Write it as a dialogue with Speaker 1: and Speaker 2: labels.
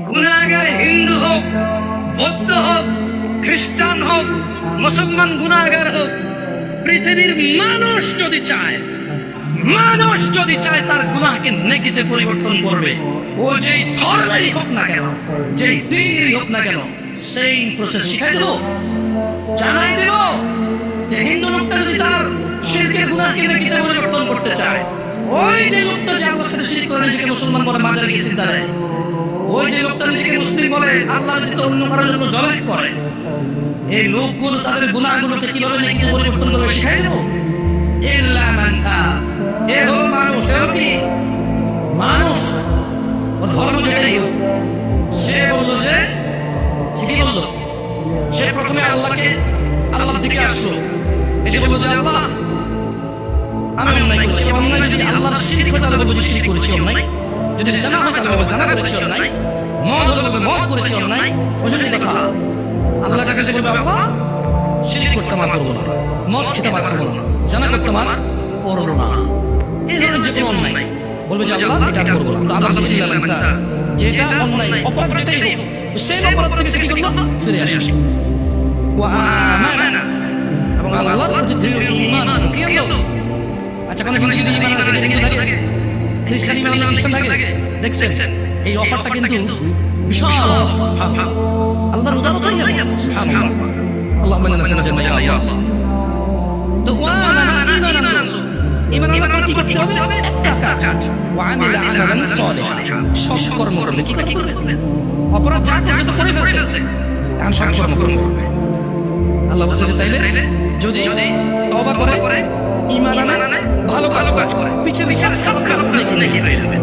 Speaker 1: গুনাহগার হিন্দু হোক, বৌদ্ধ হোক, খ্রিস্টান হোক, মুসলমান গুনাহগার হোক, পৃথিবীর মানুষ যদি চায়, মানুষ যদি চায় তার গুনাহকে নেকিতে পরিবর্তন করবে, ও যেই ধর্মেরই হোক না কেন, যেই দিনেরই হোক না কেন, সেই প্রসেস শিখাই দেব, জানাই দেব যে হিন্দু লোকটা যদি তার শিরকের গুনাহকে নেকিতে পরিবর্তন করতে চায়, ওই যে লোকটা যে আল্লাহর সাথে শিরক করে নিজেকে মুসলমান বলে মাজারে গিয়ে সিজদা দেয়, ওই যে লোকটা নিজেকে মুসলিম বলে আল্লাহ যদি অন্য কারোর জন্য জবাই করে, এই লোকগুলো তাদের গুনাহগুলোকে কিভাবে নেকিতে পরিবর্তন করবে শিখাই দেব। ইল্লা মান তাব, এ হলো মানুষ, এ হলো কি মানুষ, ও ধর্ম যেটাই হোক। সে বললো যে, সে কি বললো, সে প্রথমে আল্লাহর দিকে আসলো, এসে বললো যে আল্লাহ আমি অন্যায় করেছি, অন্যায় যদি আল্লাহর শিরক হয় তাহলে বলবো যে শিরক করেছি অন্যায়, যদি জানা হয় তাহলে বলবো জানা করেছি অন্যায়, মদ হলে বলবো মদ করেছি অন্যায়। ওজন্য কথা আল্লাহর কাছে বলবে আল্লাহ শিরক করতে আমার করবো না, মদ খেতে আমার খাবো না, জানা করতে আমার করবো না, এই ধরনের যে কোনো অন্যায় বলবে যে আল্লাহ এটা করবো না। তো আল্লাহ যেটা অন্যায় অপরাধ যেটাই হোক সেই অপরাধ থেকে সে কি করলো, ফিরে আসে ওয়া আমানা, এবং আল্লাহর প্রতি দৃঢ় ঈমান কি হলো। আচ্ছা কোন হিন্দু যদি ঈমান আছে, হিন্দু থাকে, খ্রিস্টান ঈমান না খ্রিস্টান থাকে, দেখছেন এই অফারটা কিন্তু বিশাল। সুবহানাল্লাহ, আল্লাহর উদারতাই এমন। সুবহানাল্লাহ, আল্লাহুম্মা ইন্না নাসআলুকা ইয়া আল্লাহ। তো ওয়া আমানা ঈমান আনলো, ঈমান আনলো কি করতে হবে, একটা কাজ, ওয়া আমিলা আমালান সালিহা, সৎ কর্ম করবে। কি করবে, অপরাধ যা করছে তো করে ফেলছে, এখন সৎ কর্ম করবে। আল্লাহ বলছে যে তাইলে যদি তওবা করে, ঈমান আনে, ভালো কাজ করে, পিছনে সব খারাপ কাজ নেকি হয়ে যাবে।